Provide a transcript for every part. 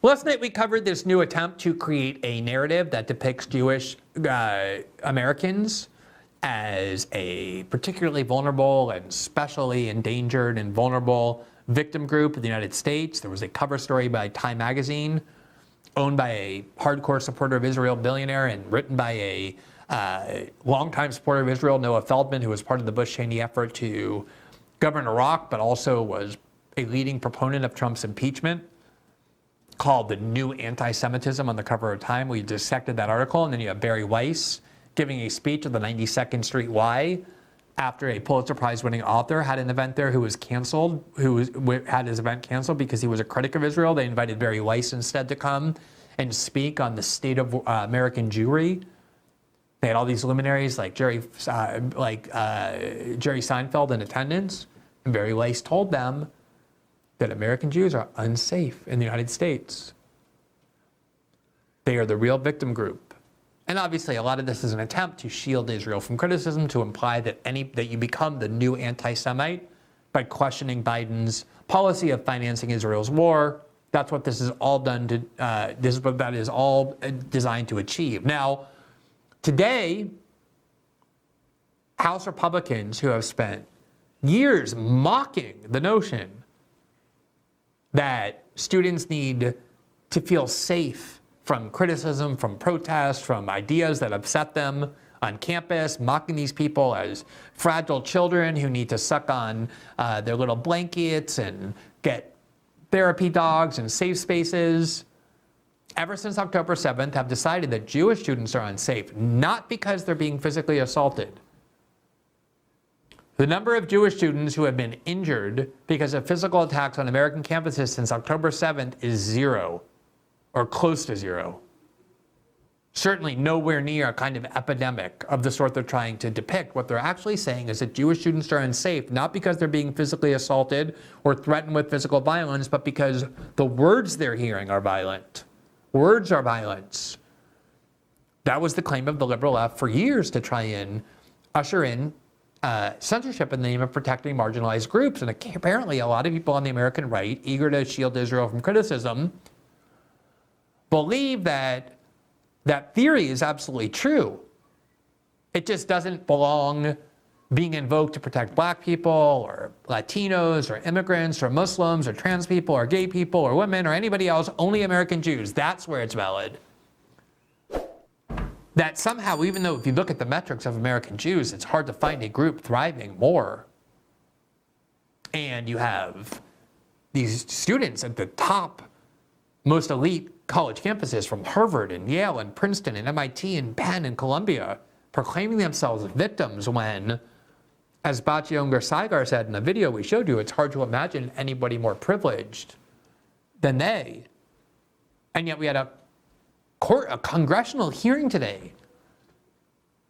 Last night we covered this new attempt to create a narrative that depicts Jewish Americans as a particularly vulnerable and specially endangered and vulnerable victim group in the United States. There was a cover story by Time magazine, owned by a hardcore supporter of Israel billionaire and written by a longtime supporter of Israel, Noah Feldman, who was part of the Bush-Cheney effort to govern Iraq, but also was a leading proponent of Trump's impeachment, called The New Anti-Semitism on the cover of Time. We dissected that article, and then you have Barry Weiss giving a speech at the 92nd Street Y after a Pulitzer Prize winning author had an event there who was canceled, had his event canceled because he was a critic of Israel. They invited Barry Weiss instead to come and speak on the state of American Jewry. They had all these luminaries like Jerry Seinfeld in attendance, and Barry Weiss told them that American Jews are unsafe in the United States. They are the real victim group. And obviously a lot of this is an attempt to shield Israel from criticism, to imply that you become the new anti-Semite by questioning Biden's policy of financing Israel's war. That's what this is all done to, this is what that is all designed to achieve. Now, today, House Republicans who have spent years mocking the notion that students need to feel safe from criticism, from protests, from ideas that upset them on campus, mocking these people as fragile children who need to suck on their little blankets and get therapy dogs and safe spaces, ever since October 7th have decided that Jewish students are unsafe, not because they're being physically assaulted. The number of Jewish students who have been injured because of physical attacks on American campuses since October 7th is zero, or close to zero. Certainly nowhere near a kind of epidemic of the sort they're trying to depict. What they're actually saying is that Jewish students are unsafe, not because they're being physically assaulted or threatened with physical violence, but because the words they're hearing are violent. Words are violence. That was the claim of the liberal left for years, to try and usher in censorship in the name of protecting marginalized groups. And apparently a lot of people on the American right, eager to shield Israel from criticism, believe that that theory is absolutely true. It just doesn't belong being invoked to protect black people or Latinos or immigrants or Muslims or trans people or gay people or women or anybody else, only American Jews. That's where it's valid. That somehow, even though if you look at the metrics of American Jews, it's hard to find a group thriving more. And you have these students at the top, most elite college campuses from Harvard and Yale and Princeton and MIT and Penn and Columbia proclaiming themselves victims when, as Batya Ungar-Saigar said in a video we showed you, it's hard to imagine anybody more privileged than they. And yet we had a congressional hearing today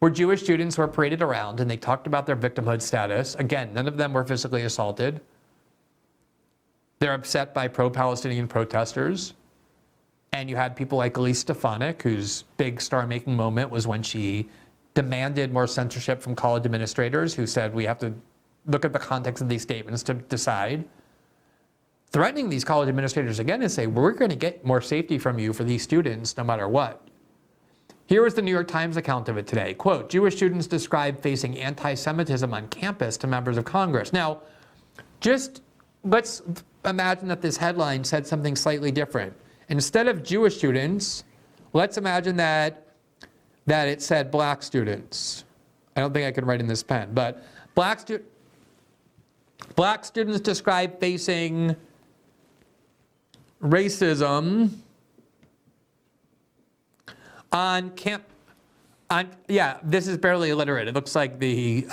where Jewish students were paraded around and they talked about their victimhood status. Again, none of them were physically assaulted. They're upset by pro-Palestinian protesters. And you had people like Elise Stefanik, whose big star-making moment was when she demanded more censorship from college administrators, who said we have to look at the context of these statements to decide. Threatening these college administrators again and say, we're going to get more safety from you for these students no matter what. Here is the New York Times account of it today. Quote, Jewish students describe facing anti-Semitism on campus to members of Congress. Now, just let's imagine that this headline said something slightly different. Instead of Jewish students, let's imagine that it said black students. I don't think I can write in this pen, but black students describe facing racism on this is barely illiterate. It looks like the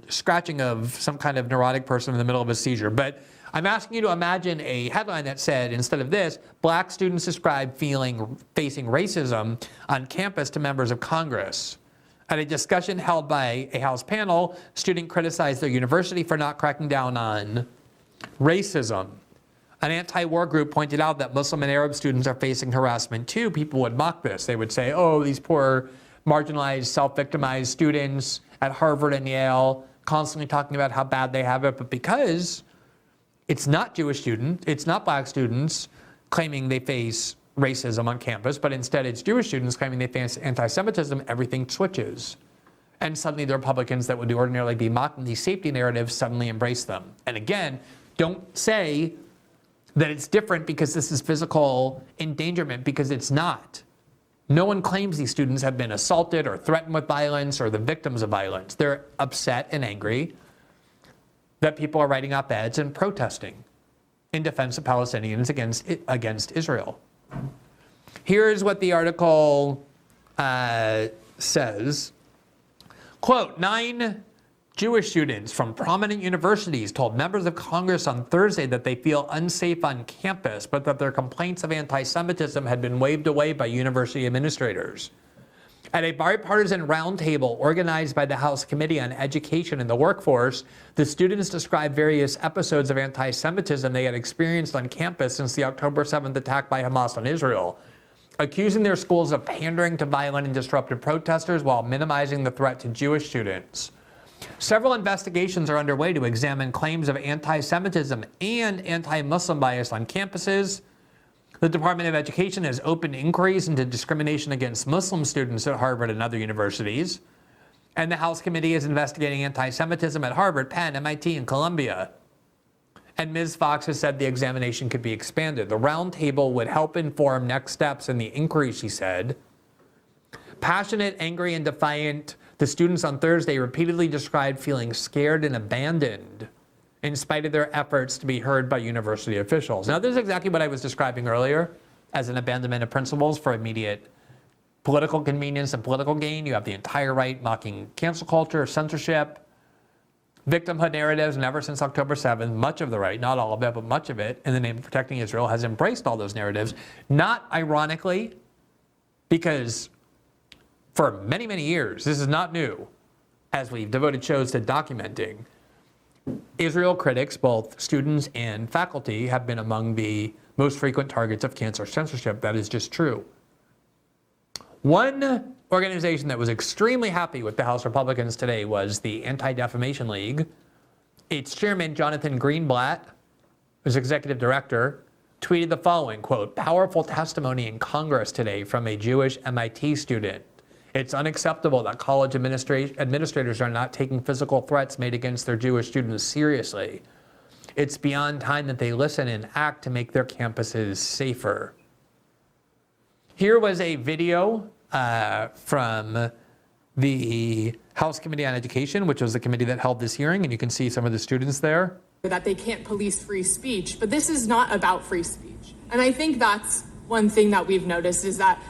scratching of some kind of neurotic person in the middle of a seizure. But I'm asking you to imagine a headline that said, instead of this, black students describe facing racism on campus to members of Congress. At a discussion held by a House panel, a student criticized their university for not cracking down on racism. An anti-war group pointed out that Muslim and Arab students are facing harassment too. People would mock this. They would say, oh, these poor, marginalized, self-victimized students at Harvard and Yale, constantly talking about how bad they have it. But because it's not Jewish students, it's not black students, claiming they face racism on campus, but instead it's Jewish students claiming they face anti-Semitism, everything switches. And suddenly the Republicans that would ordinarily be mocking these safety narratives suddenly embrace them. And again, don't say that it's different because this is physical endangerment, because it's not. No one claims these students have been assaulted or threatened with violence or the victims of violence. They're upset and angry that people are writing op-eds and protesting in defense of Palestinians against Israel. Here's what the article says. Quote, 9 Jewish students from prominent universities told members of Congress on Thursday that they feel unsafe on campus, but that their complaints of anti-Semitism had been waved away by university administrators. At a bipartisan roundtable organized by the House Committee on Education and the Workforce, the students described various episodes of anti-Semitism they had experienced on campus since the October 7th attack by Hamas on Israel, accusing their schools of pandering to violent and disruptive protesters while minimizing the threat to Jewish students. Several investigations are underway to examine claims of anti-Semitism and anti-Muslim bias on campuses. The Department of Education has opened inquiries into discrimination against Muslim students at Harvard and other universities. And the House Committee is investigating anti-Semitism at Harvard, Penn, MIT, and Columbia. And Ms. Fox has said the examination could be expanded. The roundtable would help inform next steps in the inquiry, she said. Passionate, angry, and defiant, the students on Thursday repeatedly described feeling scared and abandoned in spite of their efforts to be heard by university officials. Now, this is exactly what I was describing earlier as an abandonment of principles for immediate political convenience and political gain. You have the entire right mocking cancel culture, censorship, victimhood narratives, and ever since October 7th, much of the right, not all of it, but much of it, in the name of protecting Israel, has embraced all those narratives. Not ironically, because for many, many years, this is not new, as we've devoted shows to documenting, Israel critics, both students and faculty, have been among the most frequent targets of cancel censorship. That is just true. One organization that was extremely happy with the House Republicans today was the Anti-Defamation League. Its chairman, Jonathan Greenblatt, who's executive director, tweeted the following, quote, "Powerful testimony in Congress today from a Jewish MIT student. It's unacceptable that college administrators are not taking physical threats made against their Jewish students seriously. It's beyond time that they listen and act to make their campuses safer." Here was a video from the House Committee on Education, which was the committee that held this hearing, and you can see some of the students there. That they can't police free speech, but this is not about free speech. And I think that's one thing that we've noticed is that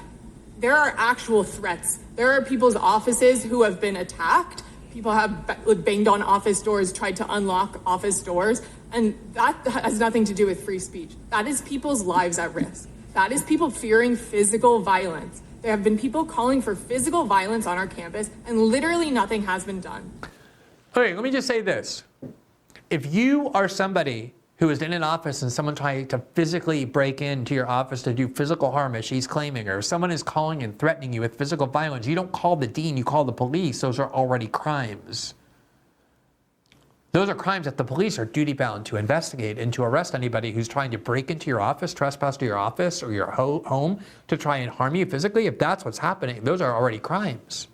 there are actual threats. There are people's offices who have been attacked. People have banged on office doors, tried to unlock office doors, and that has nothing to do with free speech. That is people's lives at risk. That is people fearing physical violence. There have been people calling for physical violence on our campus, and literally nothing has been done. Okay, let me just say this. If you are somebody who is in an office and someone trying to physically break into your office to do physical harm, as she's claiming, or someone is calling and threatening you with physical violence, you don't call the dean, you call the police. Those are already crimes. Those are crimes that the police are duty-bound to investigate and to arrest anybody who's trying to break into your office, trespass to your office or your home to try and harm you physically. If that's what's happening, those are already crimes.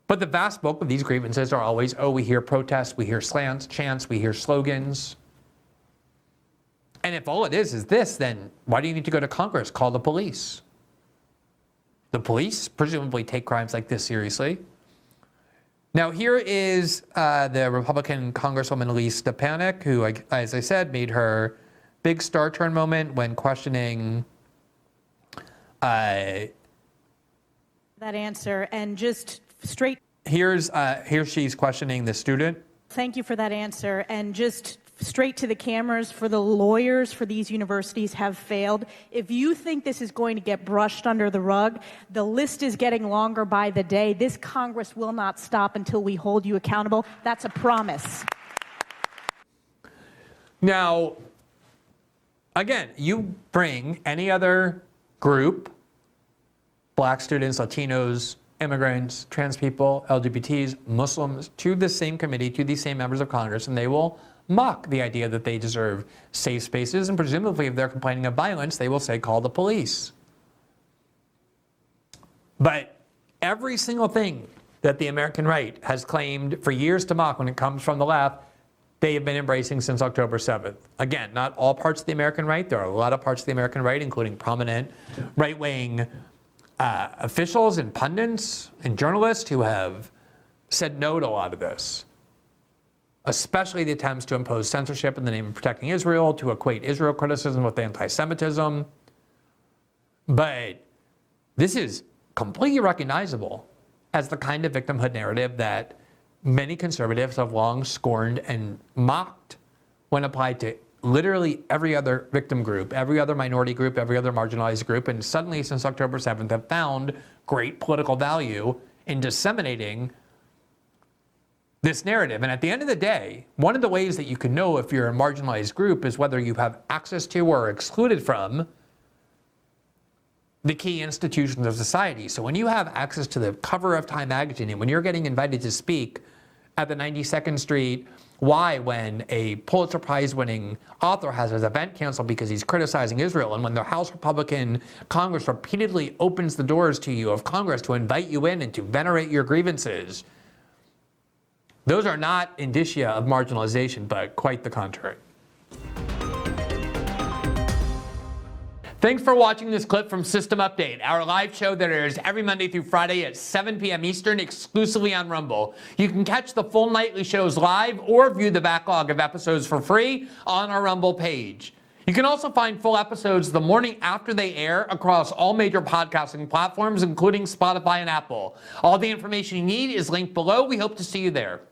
But the vast bulk of these grievances are always, oh, we hear protests, we hear slants, chants, we hear slogans. And if all it is this, then why do you need to go to Congress? Call the police. The police presumably take crimes like this seriously. Now, here is the Republican Congresswoman Elise Stefanik, who, as I said, made her big star turn moment when questioning that answer. And just straight. Here she's questioning the student. Thank you for that answer. And just straight to the cameras, for the lawyers for these universities have failed. If you think this is going to get brushed under the rug, the list is getting longer by the day. This Congress will not stop until we hold you accountable. That's a promise. Now, again, you bring any other group, black students, Latinos, immigrants, trans people, LGBTs, Muslims, to the same committee, to these same members of Congress, and they will mock the idea that they deserve safe spaces, and presumably if they're complaining of violence, they will say, call the police. But every single thing that the American right has claimed for years to mock when it comes from the left, they have been embracing since October 7th. Again, not all parts of the American right. There are a lot of parts of the American right, including prominent right-wing officials and pundits and journalists who have said no to a lot of this, especially the attempts to impose censorship in the name of protecting Israel, to equate Israel criticism with anti-Semitism. But this is completely recognizable as the kind of victimhood narrative that many conservatives have long scorned and mocked when applied to literally every other victim group, every other minority group, every other marginalized group, and suddenly since October 7th have found great political value in disseminating this narrative. And at the end of the day, one of the ways that you can know if you're a marginalized group is whether you have access to or are excluded from the key institutions of society. So when you have access to the cover of Time magazine, and when you're getting invited to speak at the 92nd Street Y when a Pulitzer Prize winning author has his event canceled because he's criticizing Israel, and when the House Republican Congress repeatedly opens the doors to you of Congress to invite you in and to venerate your grievances, those are not indicia of marginalization, but quite the contrary. Thanks for watching this clip from System Update, our live show that airs every Monday through Friday at 7 p.m. Eastern, exclusively on Rumble. You can catch the full nightly shows live or view the backlog of episodes for free on our Rumble page. You can also find full episodes the morning after they air across all major podcasting platforms, including Spotify and Apple. All the information you need is linked below. We hope to see you there.